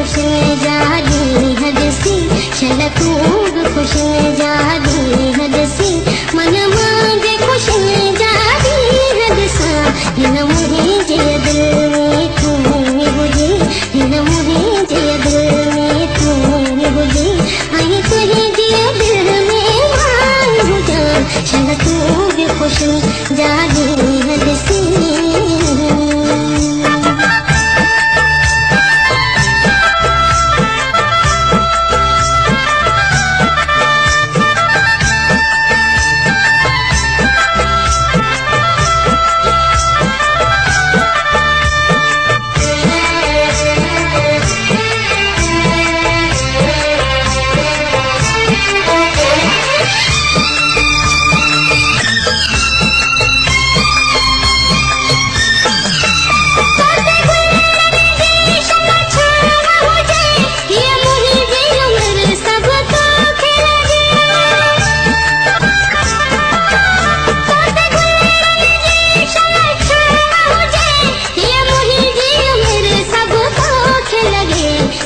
खुश जादी हदसी शलकूब खुश जादी हदसी मन मांगे खुश जादी हदसा हिन मुहे जे दिल में तू हुजे हिन मुहे जे दिल में तू हुजे आई तुझे जे दिल में मां हुजा शलकूब खुश जादी हदसी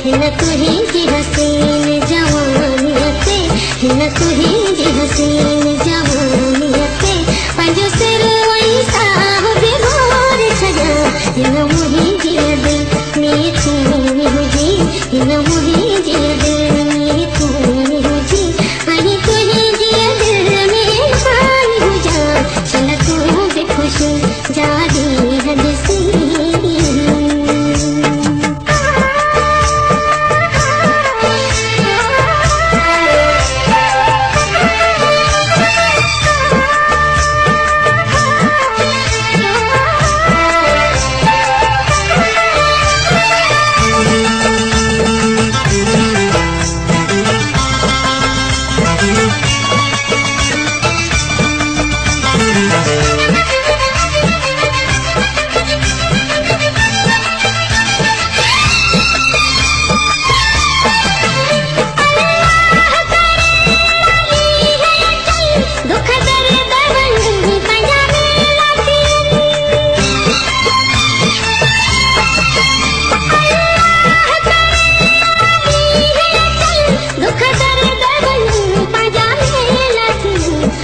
हिन तुही जी हसीन जवानियते हिन तुही जी हसीन जवानियते पंहिंजो सिर वई साह बि घोर छॾा हिन मुही जी दिल में तू हुजी हिन मुही जी दिल में तू हुजी हाणे तुही जी दिल में मां हुजा चल तूं बि ख़ुशि जादी हदसी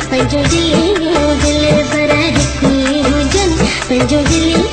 पंहिंजो दिल भर हिकु हुजनि पंहिंजो दिल